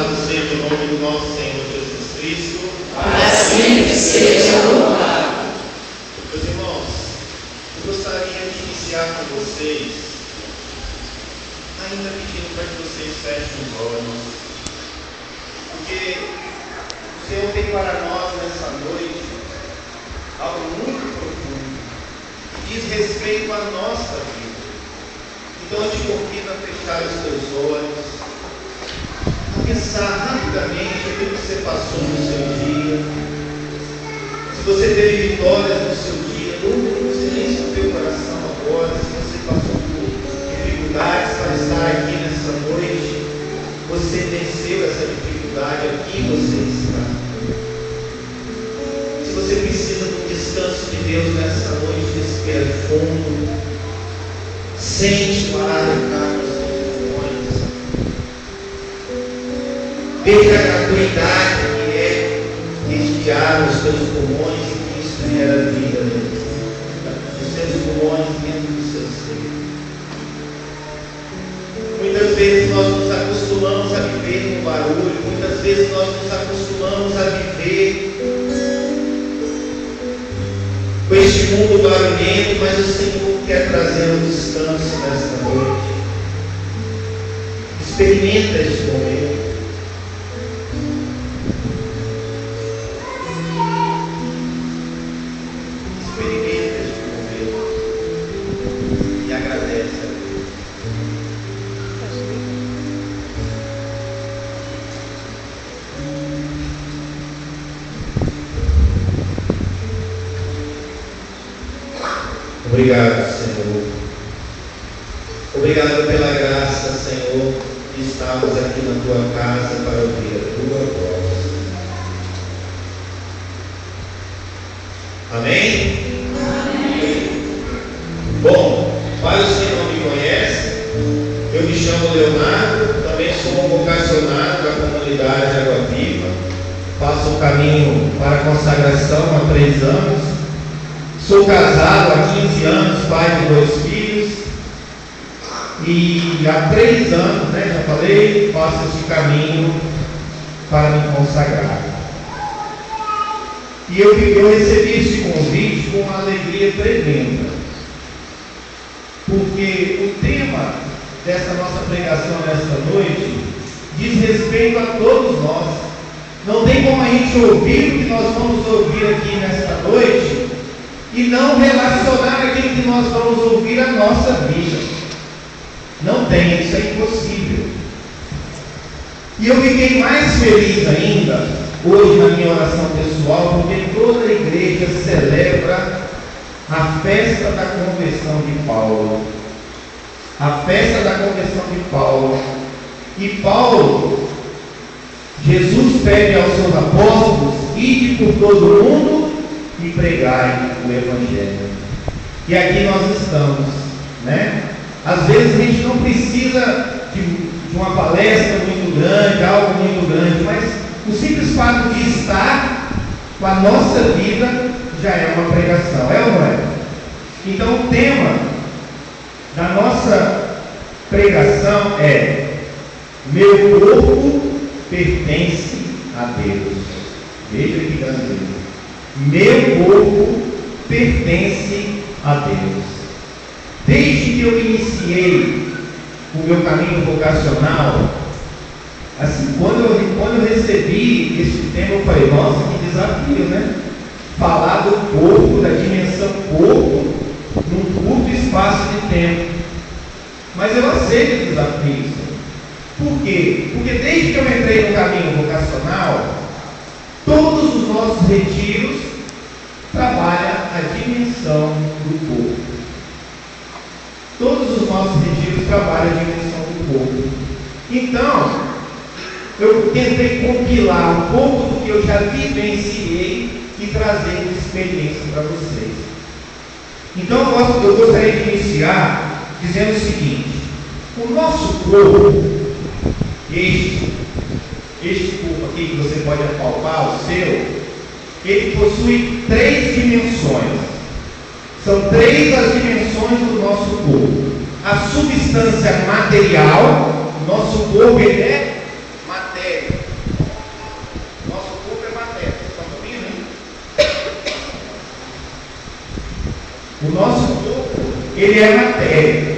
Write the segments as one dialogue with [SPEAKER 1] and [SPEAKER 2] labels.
[SPEAKER 1] Louvado seja o nome do nosso Senhor Jesus Cristo.
[SPEAKER 2] Para sempre seja louvado.
[SPEAKER 1] Meus irmãos, eu gostaria de iniciar com vocês, ainda pedindo para que vocês fechem os olhos, porque o Senhor tem para nós nessa noite algo muito profundo, que diz respeito à nossa vida. Então eu te convido a fechar os teus olhos, a pensar rapidamente aquilo que você passou no seu dia. Se você teve vitórias no seu dia, no silêncio do teu coração agora. Se você passou por dificuldades para estar aqui nessa noite, você venceu essa dificuldade, aqui você está. Se você precisa de um descanso de Deus nessa noite, respira fundo, sente o ar entrar nos seus pulmões, veja a gratuidade que é este ar nos teus pulmões, e que isso gera vida dentro dos seus pulmões, dentro do seu ser. Muitas vezes nós nos acostumamos a viver no barulho, muitas vezes nós nos acostumamos a viver com este mundo barulhento, mas o Senhor quer trazer um descanso nesta noite. Experimenta este momento. Experimenta este momento e agradece a Deus. Obrigado, Senhor. Obrigado pela graça, Senhor, de estarmos aqui na Tua casa para ouvir a Tua voz. Amém? Amém. Bom, para os que não me conhecem, eu me chamo Leonardo, também sou um vocacionado da comunidade Água Viva, faço o caminho para a consagração há 3 anos. Sou casado há 15 anos, pai de 2 filhos, e há 3 anos, já falei, faço esse caminho para me consagrar. E eu recebi esse convite com uma alegria tremenda, porque o tema dessa nossa pregação nesta noite diz respeito a todos nós. Não tem como a gente ouvir o que nós vamos ouvir aqui nesta noite e não relacionar aquilo que nós vamos ouvir à nossa vida. Não tem, isso é impossível. E eu fiquei mais feliz ainda, hoje na minha oração pessoal, porque toda a igreja celebra a festa da conversão de Paulo. A festa da conversão de Paulo. E Paulo, Jesus pede aos seus apóstolos: ide por todo o mundo e pregai o Evangelho. E aqui nós estamos, Às vezes a gente não precisa de uma palestra muito grande, algo muito grande, mas o simples fato de estar com a nossa vida já é uma pregação, ou não é? Então o tema da nossa pregação é: meu corpo pertence a Deus. Veja que grandeza. Meu corpo pertence a Deus. Desde que eu iniciei o meu caminho vocacional, assim, quando eu recebi esse tema, eu falei: nossa, que desafio, falar do corpo, da dimensão corpo, num curto espaço de tempo. Mas eu aceito o desafio. Por quê? Porque desde que eu entrei no caminho vocacional, todos os nossos retiros trabalham a dimensão do corpo. Todos os nossos retiros trabalham a dimensão do corpo. Então, eu tentei compilar um pouco do que eu já vivenciei e trazer uma experiência para vocês. Então, eu gostaria de iniciar dizendo o seguinte: o nosso corpo, este corpo aqui que você pode apalpar, o seu, ele possui 3 dimensões. São 3 as dimensões do nosso corpo. A substância material, o nosso corpo ele é matéria. ele é matéria.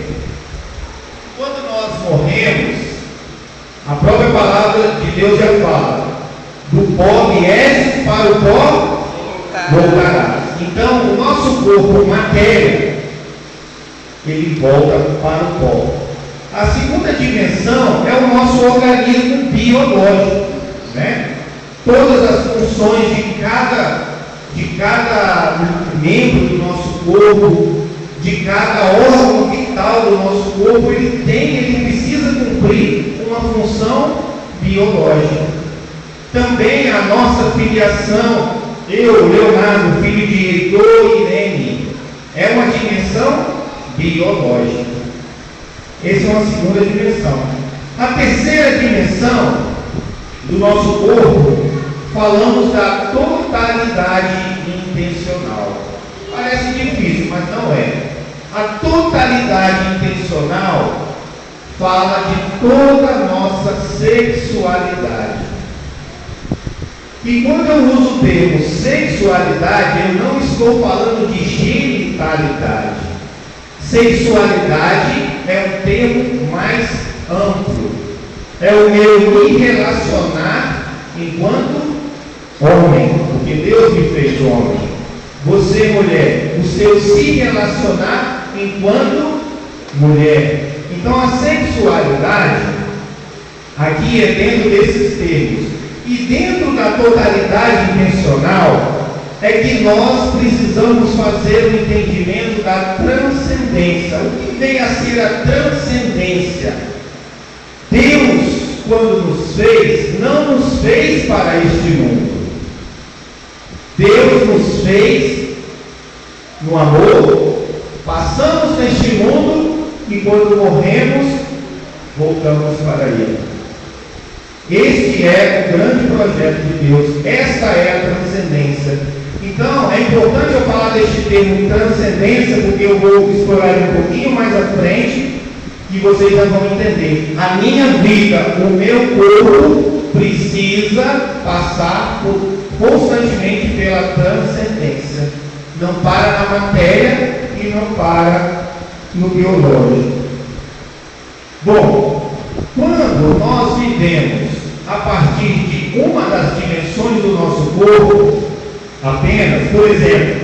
[SPEAKER 1] Quando nós morremos, a própria palavra de Deus já fala: do pó vieste, para o pó voltarás. Então, o nosso corpo, matéria, ele volta para o pó. A segunda dimensão é o nosso organismo biológico, né? Todas as funções de cada membro do nosso corpo, de cada órgão vital do nosso corpo, ele precisa cumprir uma função biológica. Também a nossa filiação, eu, Leonardo, filho de Heitor e Irene, é uma dimensão biológica. Essa é uma segunda dimensão. A terceira dimensão do nosso corpo, falamos da totalidade intencional. Parece difícil, mas não é. A totalidade intencional fala de toda a nossa sexualidade. E quando eu uso o termo sexualidade, eu não estou falando de genitalidade. Sexualidade é um termo mais amplo. É o meu me relacionar enquanto homem, porque Deus me fez homem. Você, mulher, o seu se relacionar enquanto mulher. Então a sexualidade aqui é dentro desses termos. E dentro da totalidade intencional é que nós precisamos fazer o entendimento da transcendência. O que vem a ser a transcendência? Deus, quando nos fez, não nos fez para este mundo. Deus nos fez no amor, passamos neste mundo e quando morremos, voltamos para Ele. Este é o grande projeto de Deus, esta é a transcendência. Então, é importante eu falar deste termo transcendência, porque eu vou explorar um pouquinho mais à frente e vocês já vão entender. A minha vida, o meu corpo, precisa passar constantemente pela transcendência. Não para na matéria e não para no biológico. Bom, quando nós vivemos a partir de uma das dimensões do nosso corpo, apenas, por exemplo,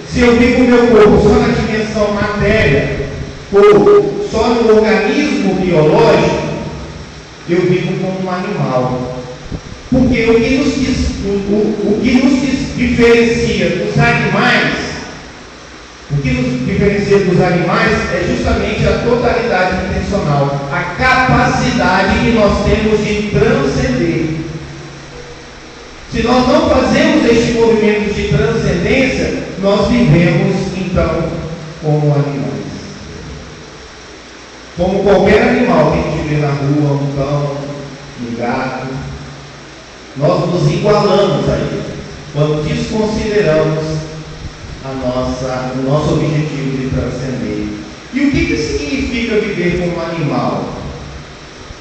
[SPEAKER 1] se eu vivo o meu corpo só na dimensão matéria, ou só no organismo biológico, eu vivo como um animal. Porque o que nos diferencia dos animais, é justamente a totalidade intencional, a capacidade que nós temos de transcender. Se nós não fazemos este movimento de transcendência, nós vivemos então como animais. Como qualquer animal que a gente vê na rua, um cão, um gato, nós nos igualamos a ele quando desconsideramos o nosso objetivo de transcender. E o que significa viver como animal?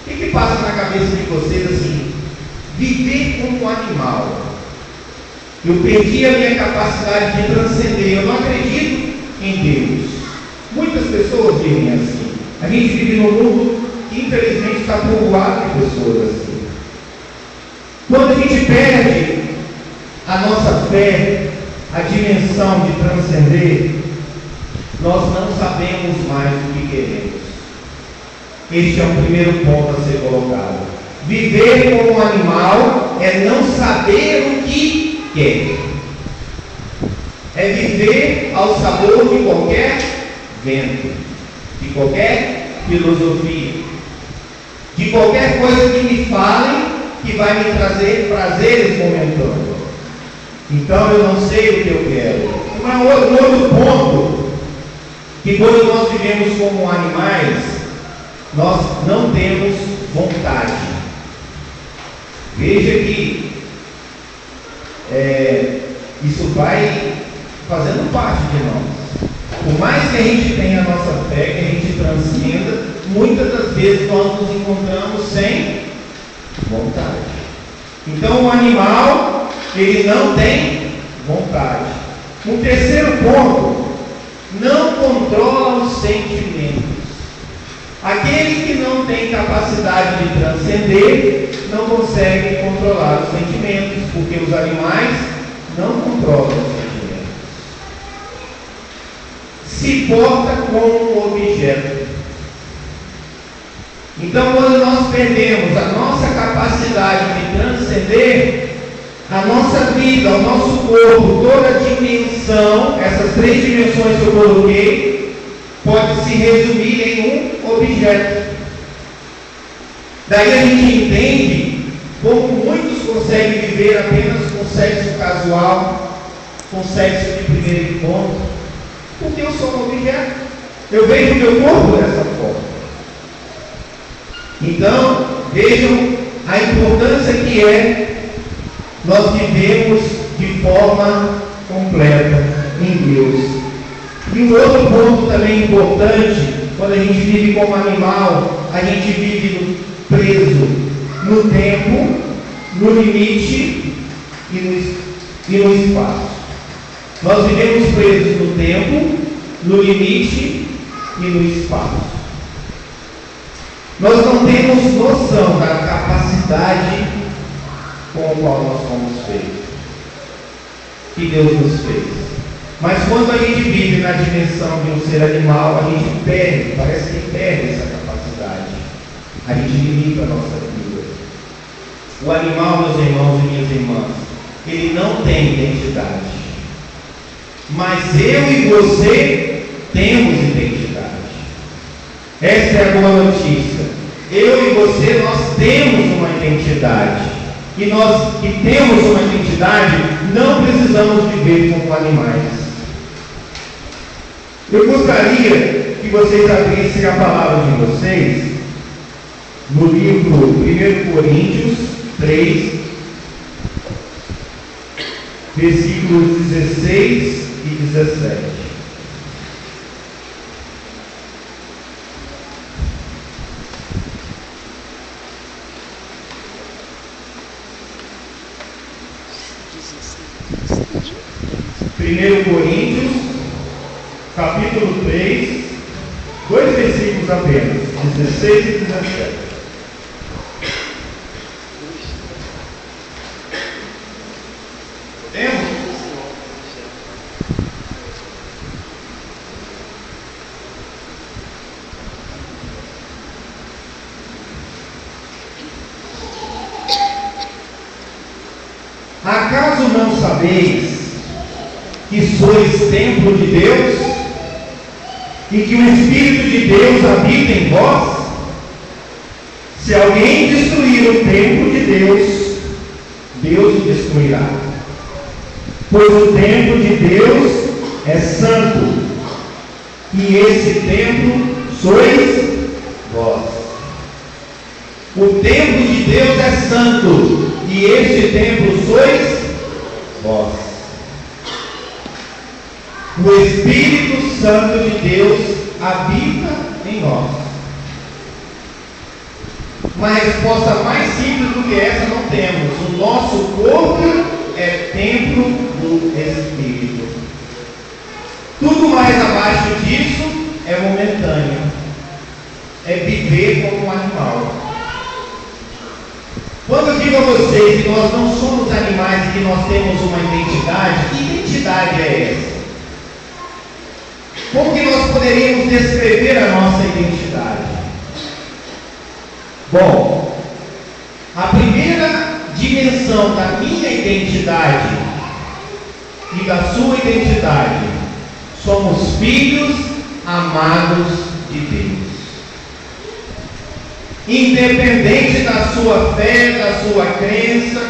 [SPEAKER 1] O que passa na cabeça de vocês assim? Viver como animal. Eu perdi a minha capacidade de transcender. Eu não acredito em Deus. Muitas pessoas vivem assim. A gente vive num mundo que infelizmente está povoado de pessoas assim. Quando a gente perde a nossa fé, a dimensão de transcender, nós não sabemos mais o que queremos. Este é o primeiro ponto a ser colocado. Viver como um animal é não saber o que quer. É viver ao sabor de qualquer vento, de qualquer filosofia, de qualquer coisa que me falem que vai me trazer prazeres momentâneos. Então eu não sei o que eu quero. Um outro ponto, que quando nós vivemos como animais, nós não temos vontade. Veja que isso vai fazendo parte de nós. Por mais que a gente tenha a nossa fé, que a gente transcenda, muitas das vezes nós nos encontramos sem vontade. Então o animal, ele não tem vontade. Um terceiro ponto, não controla os sentimentos. Aquele que não tem capacidade de transcender não consegue controlar os sentimentos, porque os animais não controlam os sentimentos. Se porta como um objeto. Então, quando nós perdemos a nossa capacidade de transcender, a nossa vida, o nosso corpo, toda a dimensão, essas 3 dimensões que eu coloquei, pode se resumir em um objeto. Daí a gente entende como muitos conseguem viver apenas com sexo casual, com sexo de primeiro encontro, porque eu sou um objeto. Eu vejo meu corpo dessa forma. Então, vejam a importância que é nós vivemos de forma completa em Deus. E um outro ponto também importante, quando a gente vive como animal, a gente vive preso no tempo, no limite e no espaço. Nós vivemos presos no tempo, no limite e no espaço. Nós não temos noção da capacidade com a qual nós fomos feitos, que Deus nos fez. Mas quando a gente vive na dimensão de um ser animal, a gente perde, parece que perde essa capacidade. A gente limita a nossa vida. O animal, meus irmãos e minhas irmãs, ele não tem identidade. Mas eu e você temos identidade. Essa é a boa notícia. Eu e você, nós temos uma identidade. E nós que temos uma identidade, não precisamos viver como animais. Eu gostaria que vocês abrissem a palavra de vocês no livro 1 Coríntios 3, versículos 16 e 17. Primeiro Coríntios, capítulo 3, 2 versículos apenas, 16 e 17. Podemos? Acaso não sabeis que sois templo de Deus e que o Espírito de Deus habita em vós? Se alguém destruir o templo de Deus, Deus o destruirá. Pois o templo de Deus é santo, e esse templo sois vós. O templo de Deus é santo, e este templo sois vós. O Espírito Santo de Deus habita em nós. Uma resposta mais simples do que essa não temos. O nosso corpo é templo do Espírito. Tudo mais abaixo disso é momentâneo. É viver como um animal. Quando eu digo a vocês que nós não somos animais e que nós temos uma identidade, que identidade é essa? Como que nós poderíamos descrever a nossa identidade? Bom, a primeira dimensão da minha identidade e da sua identidade, somos filhos amados de Deus. Independente da sua fé, da sua crença,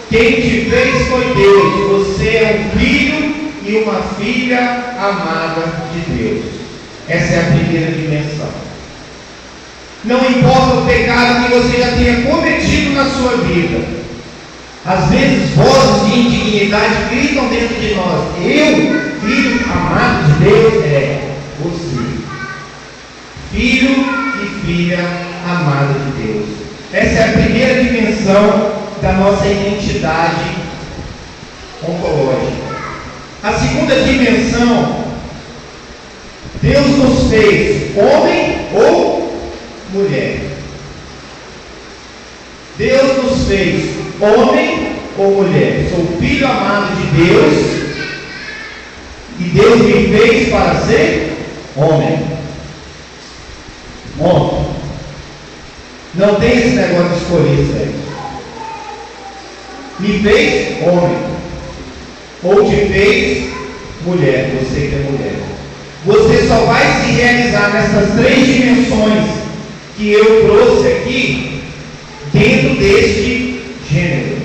[SPEAKER 1] quem te fez foi Deus. Você é um filho e uma filha amada de Deus. Essa é a primeira dimensão. Não importa o pecado que você já tenha cometido na sua vida. Às vezes vozes de indignidade gritam dentro de nós. Eu, filho amado de Deus, é você. Filho e filha amada de Deus. Essa é a primeira dimensão da nossa identidade ontológica. A segunda dimensão Deus nos fez homem ou mulher. Deus nos fez homem ou mulher. Sou filho amado de Deus e Deus me fez para ser homem. Homem. Não tem esse negócio de escolher sexo. Me fez homem ou te fez mulher. Você que é mulher. Você só vai se realizar nessas 3 dimensões que eu trouxe aqui dentro deste gênero: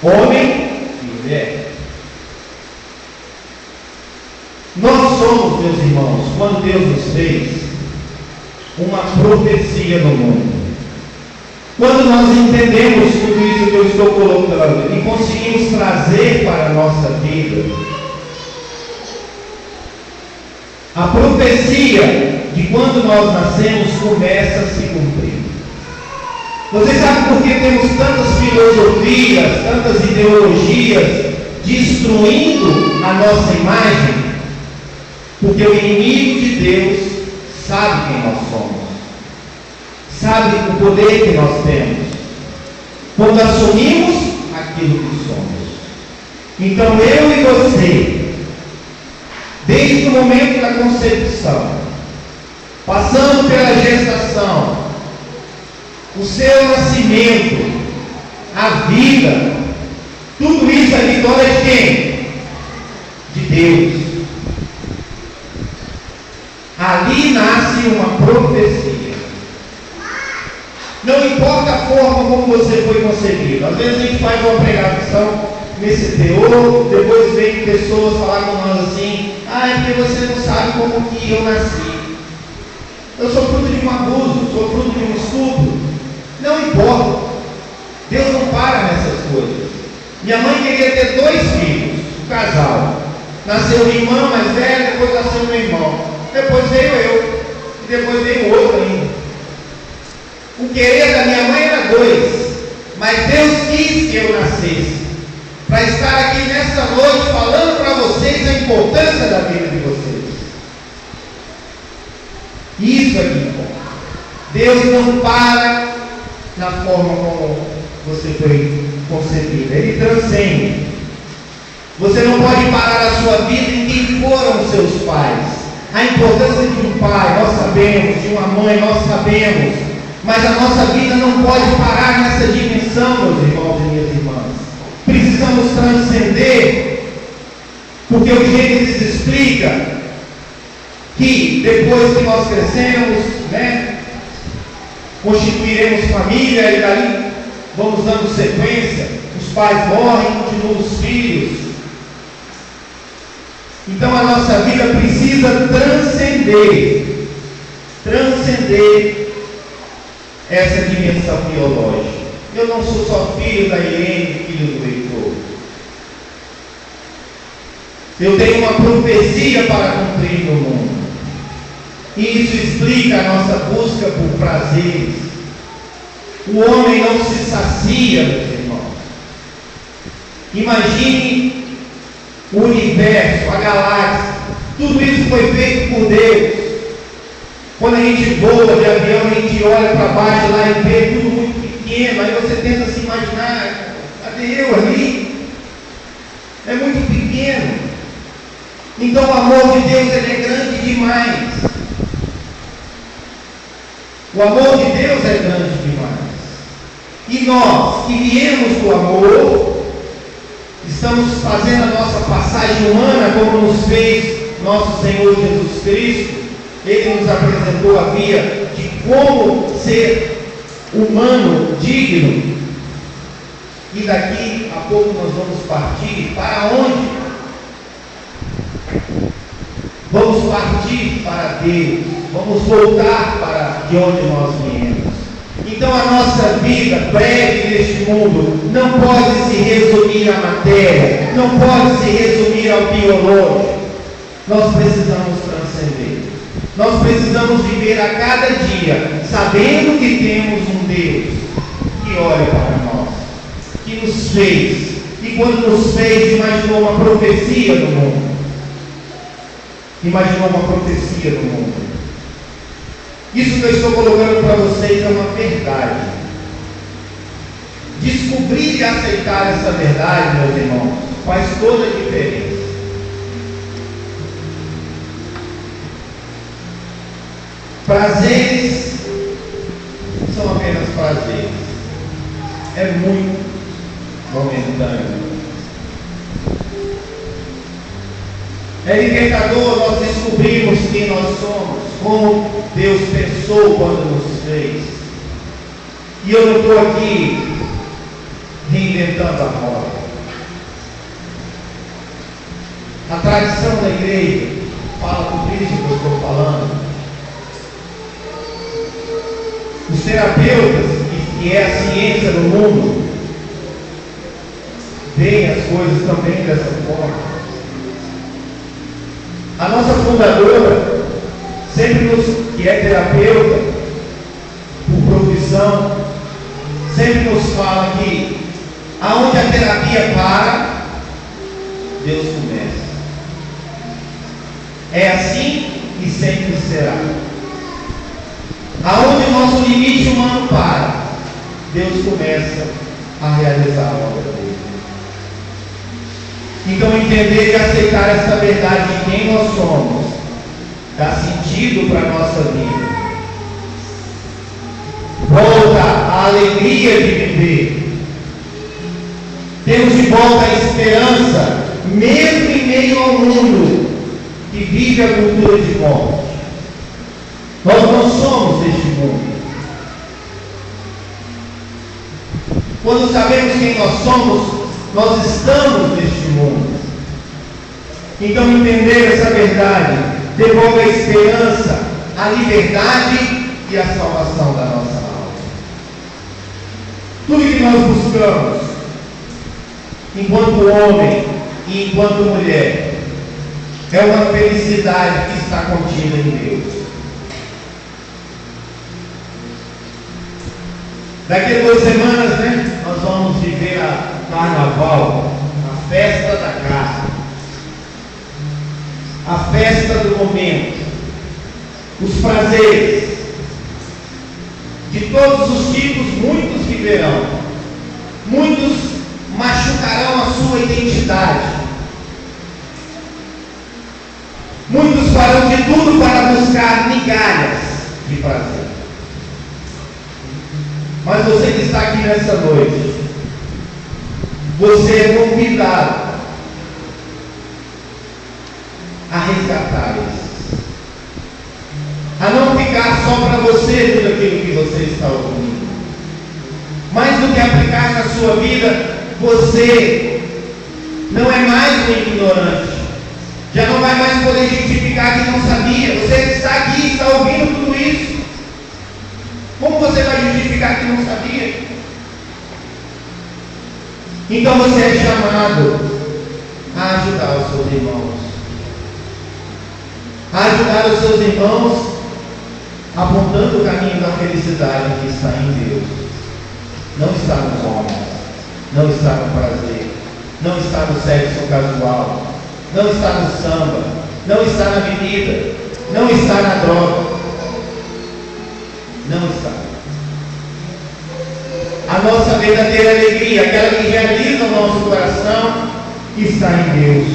[SPEAKER 1] homem e mulher. Nós somos, meus irmãos, quando Deus nos fez, uma profecia no mundo. Quando nós entendemos tudo isso que eu estou colocando e conseguimos trazer para a nossa vida, a profecia de quando nós nascemos começa a se cumprir. Vocês sabem por que temos tantas filosofias, tantas ideologias destruindo a nossa imagem? Porque o inimigo de Deus sabe quem nós somos, sabe o poder que nós temos, quando assumimos aquilo que somos. Então eu e você, desde o momento da concepção, passando pela gestação, o seu nascimento, a vida, tudo isso é vitória de quem? De Deus. Ali nasce uma profecia. Não importa a forma como você foi concebido. Às vezes a gente faz uma pregação nesse teor, depois vem pessoas falar com nós assim: ah, é porque você não sabe como que eu nasci. Eu sou fruto de um abuso, sou fruto de um estupro. Não importa. Deus não para nessas coisas. Minha mãe queria ter 2 filhos, um casal. Nasceu minha irmã mais velha, depois nasceu meu irmão. Depois veio eu, e depois veio outro ainda. O querer da minha mãe era 2, mas Deus quis que eu nascesse, para estar aqui nesta noite falando para vocês a importância da vida de vocês. Isso é que importa. Deus não para na forma como você foi concebido, Ele transcende. Você não pode parar a sua vida em quem foram os seus pais. A importância de um pai, nós sabemos, de uma mãe, nós sabemos, mas a nossa vida não pode parar nessa dimensão, meus irmãos e minhas irmãs. Precisamos transcender, porque o Gênesis explica que depois que nós crescemos, constituiremos família e daí vamos dando sequência, os pais morrem, continuam os filhos. Então a nossa vida precisa transcender essa dimensão biológica. Eu não sou só filho da Irene, filho do Heitor. Eu tenho uma profecia para cumprir no mundo. E isso explica a nossa busca por prazeres. O homem não se sacia, meus irmãos. Imagine o universo, a galáxia, tudo isso foi feito por Deus. Quando a gente voa de avião, a gente olha para baixo lá e vê tudo muito pequeno, aí você tenta se imaginar: cadê eu ali? É muito pequeno. Então o amor de Deus, ele é grande demais. O amor de Deus é grande demais. E nós que viemos do amor, estamos fazendo a nossa passagem humana, como nos fez nosso Senhor Jesus Cristo. Ele nos apresentou a via de como ser humano digno. E daqui a pouco nós vamos partir para onde? Vamos partir para Deus. Vamos voltar para de onde nós viemos. Então a nossa vida breve neste mundo não pode se resumir à matéria, não pode se resumir ao biológico. Nós precisamos transcender. Nós precisamos viver a cada dia sabendo que temos um Deus que olha para nós, que nos fez, e quando nos fez, imaginou uma profecia do mundo. imaginou uma profecia no mundo. Isso que eu estou colocando para vocês é uma verdade. Descobrir e aceitar essa verdade, meus irmãos, faz toda a diferença. Prazeres são apenas prazeres. É muito momentâneo. É libertador nós descobrimos quem nós somos, como Deus pensou quando nos fez. E eu não estou aqui reinventando a roda. A tradição da igreja fala tudo isso que eu estou falando. Os terapeutas, que é a ciência do mundo, veem as coisas também dessa forma. A nossa fundadora, que é terapeuta, por profissão, sempre nos fala que aonde a terapia para, Deus começa. É assim e sempre será. Aonde o nosso limite humano para, Deus começa a realizar a obra dele. Então, entender e aceitar essa verdade de quem nós somos dá sentido para a nossa vida. Volta a alegria de viver. Temos de volta a esperança, mesmo em meio ao mundo que vive a cultura de morte. Nós não somos deste mundo. Quando sabemos quem nós somos, nós estamos neste mundo. Então, entender essa verdade devolve a esperança, a liberdade e a salvação da nossa alma. Tudo que nós buscamos, enquanto homem e enquanto mulher, é uma felicidade que está contida em Deus. Daqui a 2 semanas, nós vamos viver a Carnaval, a festa da casa, a festa do momento, os prazeres, de todos os tipos, muitos viverão, muitos machucarão a sua identidade, muitos farão de tudo para buscar migalhas de prazer. Mas você que está aqui nessa noite, você é convidado a resgatar isso, a não ficar só para você tudo aquilo que você está ouvindo. Mais do que aplicar na sua vida, você não é mais um ignorante, já não vai mais poder justificar que não sabia. Você que está aqui, está ouvindo tudo isso, como você vai justificar que não sabia? Então você é chamado a ajudar os seus irmãos, a ajudar os seus irmãos apontando o caminho da felicidade que está em Deus. Não está nos homens, não está no prazer, não está no sexo casual, não está no samba, não está na bebida, não está na droga. Não está. A nossa verdadeira alegria, aquela que realiza o nosso coração, está em Deus.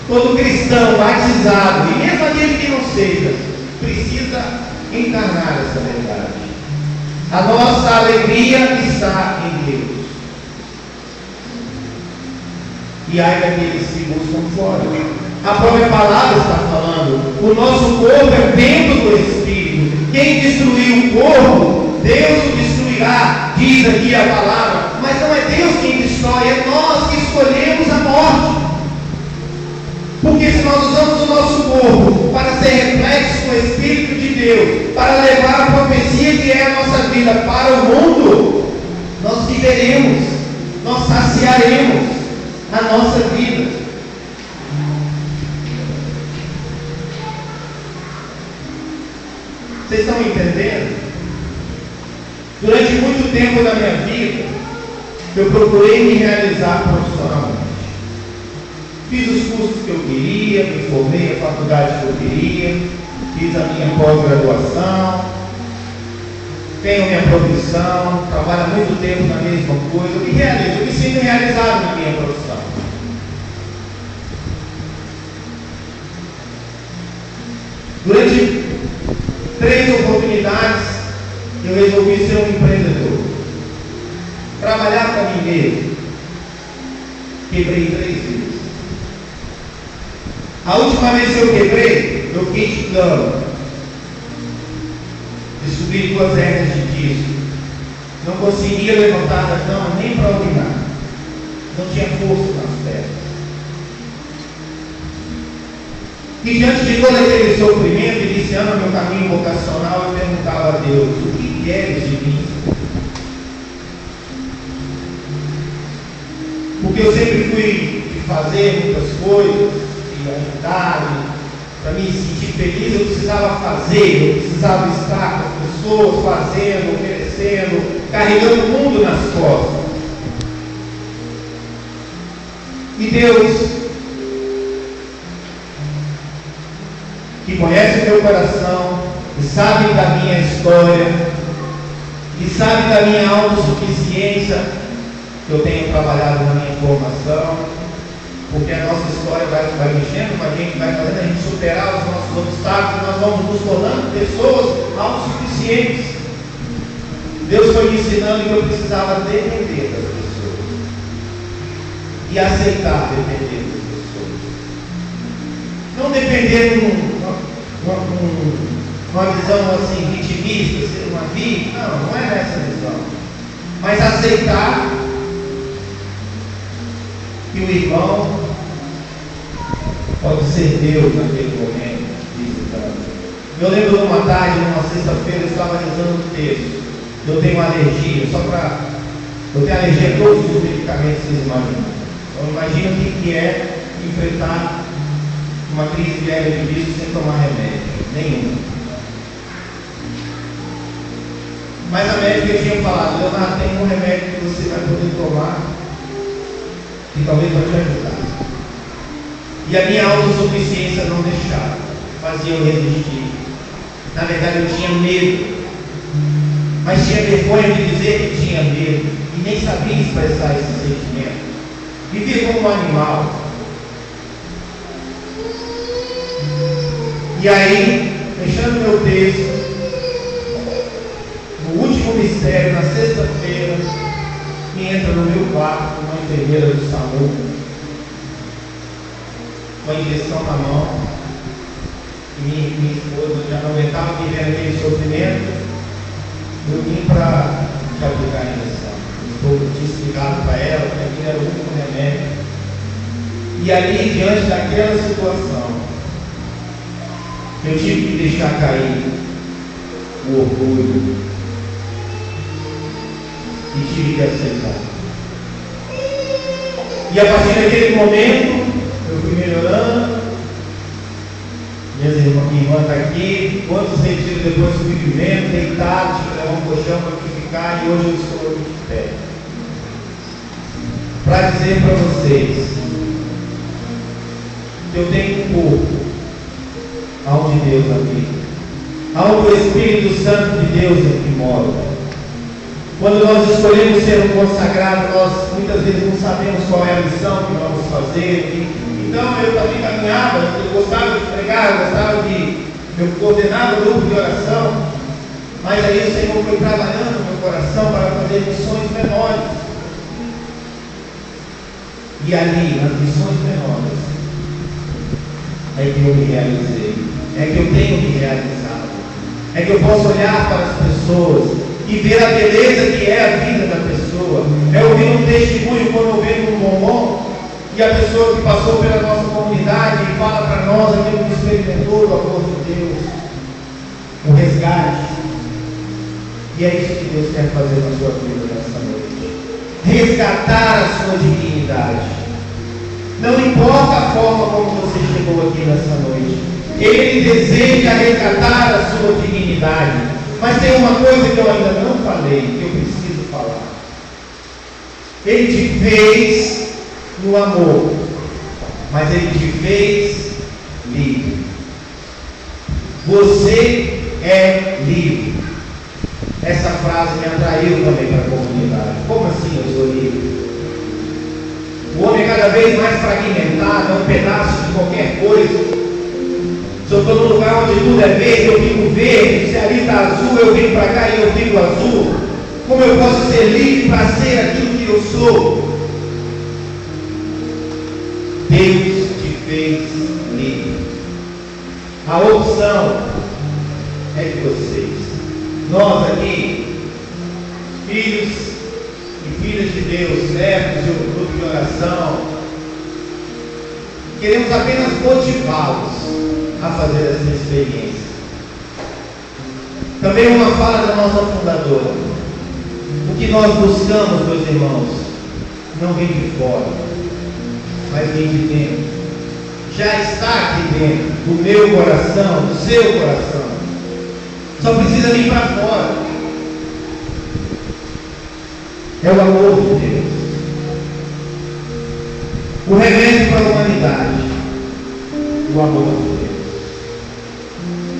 [SPEAKER 1] Todo cristão batizado, e mesmo aquele que não seja, precisa encarnar essa verdade. A nossa alegria está em Deus. E ai daqueles que buscam fora. A própria palavra está falando, o nosso corpo é o templo do Espírito. Quem destruir o corpo, Deus o destruirá, diz aqui a palavra. Mas não é Deus quem destrói, é nós que escolhemos a morte. Porque se nós usamos o nosso corpo para ser reflexo com o Espírito de Deus, para levar a profecia que é a nossa vida para o mundo, nós viveremos, nós saciaremos a nossa vida. Vocês estão entendendo? Durante muito tempo da minha vida, eu procurei me realizar profissionalmente. Fiz os cursos que eu queria, me formei a faculdade que eu queria, fiz a minha pós-graduação, tenho minha profissão, trabalho há muito tempo na mesma coisa, eu me realizo, eu me sinto realizado na minha profissão. Durante 3 oportunidades, eu resolvi ser um empreendedor, trabalhar para mim mesmo. Quebrei 3 vezes. A última vez que eu quebrei, eu fiquei estudando. Descobri 2 hernias de disco. Não conseguia levantar da cama nem para urinar. Não tinha força nas pernas. E diante de todo aquele sofrimento, iniciando meu caminho vocacional, eu perguntava a Deus: o que queres de mim? Porque eu sempre fui de fazer muitas coisas, de ajudar, para me sentir feliz, eu precisava fazer, eu precisava estar com as pessoas, fazendo, oferecendo, carregando o mundo nas costas. E Deus, que conhece o meu coração, que sabe da minha história, que sabe da minha autossuficiência, que eu tenho trabalhado na minha formação, porque a nossa história vai mexendo com a gente, vai fazendo a gente superar os nossos obstáculos, nós vamos nos tornando pessoas autossuficientes. Deus foi me ensinando que eu precisava depender das pessoas e aceitar depender das pessoas. Não depender de uma visão assim vitimista, ser uma vítima, não é nessa visão, mas aceitar que o irmão pode ser Deus naquele momento visitando. Eu lembro de uma tarde, numa sexta-feira, eu estava rezando o texto. Eu tenho alergia, eu tenho alergia a todos os medicamentos que vocês imaginam. Então imagina o que é enfrentar uma crise de hernia de disco sem tomar remédio nenhum. Mas a médica tinha falado: Leonardo, tem um remédio que você vai poder tomar que talvez vai te ajudar. E a minha autossuficiência não deixava, fazia eu resistir. Na verdade eu tinha medo, mas tinha vergonha de dizer que tinha medo e nem sabia expressar esse sentimento. Vivia como um animal. E aí, fechando meu texto, no último mistério, na sexta-feira, me entra no meu quarto uma enfermeira do SAMU, com a injeção na mão, e minha esposa já não aguentava viver aquele sofrimento. Eu vim para te aplicar a injeção. Eu tinha explicado para ela que aquilo era o único remédio. E ali, diante daquela situação, eu tive que deixar cair o orgulho e tive que aceitar. E a partir daquele momento, eu fui melhorando. Minha irmã está aqui. Quantos retiros depois fui vivendo, deitado, tive que levar um colchão para ficar, e hoje eu estou aqui de pé. Para dizer para vocês que eu tenho um corpo onde Deus habita, onde o Espírito Santo de Deus é que mora. Quando nós escolhemos ser um consagrado, nós muitas vezes não sabemos qual é a missão que vamos fazer. Então eu também caminhava, eu gostava de pregar, eu gostava eu coordenava o grupo de oração, mas aí o Senhor foi trabalhando no meu coração para fazer missões menores. E ali, nas missões menores, é que eu me realizei, é que eu tenho me realizado, é que eu posso olhar para as pessoas e ver a beleza que é a vida da pessoa. É ouvir um testemunho como eu vejo um bombom, e a pessoa que passou pela nossa comunidade e fala para nós aquilo que experimentou do amor de Deus, o resgate. E é isso que Deus quer fazer na sua vida nessa noite. Resgatar a sua dignidade. Não importa a forma como você chegou aqui nessa noite, Ele deseja resgatar a sua dignidade. Mas tem uma coisa que eu ainda não falei, que eu preciso falar. Ele te fez no amor. mas Ele te fez livre. Você é livre. Essa frase me atraiu também para a comunidade. Como assim eu sou livre? O homem é cada vez mais fragmentado, é um pedaço de qualquer coisa. Se eu estou num lugar onde tudo é verde, eu fico verde. Se ali está azul, eu venho para cá e eu fico azul. Como eu posso ser livre para ser aquilo que eu sou? Deus te fez livre. A opção é de vocês. Nós aqui, filhos e filhas de Deus, servos de um grupo de oração, queremos apenas motivá-los a fazer essa experiência. Também uma fala da nossa fundadora: o que nós buscamos, meus irmãos, não vem de fora, mas vem de dentro. Já está aqui dentro do meu coração, do seu coração. Só precisa vir para fora. É o amor de Deus. O remédio para a humanidade, o amor de Deus.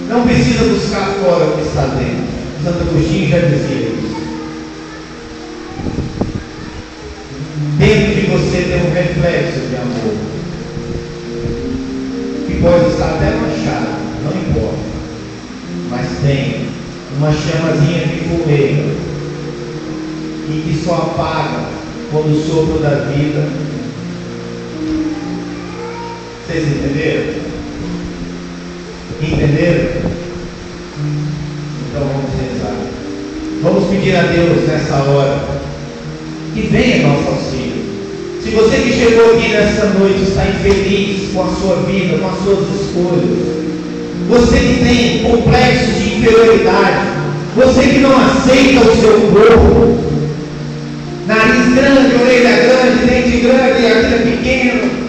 [SPEAKER 1] Não precisa buscar fora o que está dentro. Santo Agostinho já dizia isso. Dentro de você tem um reflexo de amor, que pode estar até manchado, não importa, mas tem uma chamazinha de fogueira e que só apaga quando o sopro da vida. Vocês entenderam? Entenderam? Então vamos rezar. Vamos pedir a Deus nessa hora que venha nosso auxílio. Se você que chegou aqui nessa noite está infeliz com a sua vida, com as suas escolhas, você que tem complexo de inferioridade, você que não aceita o seu corpo, nariz grande, orelha grande, dente grande, aquilo pequeno,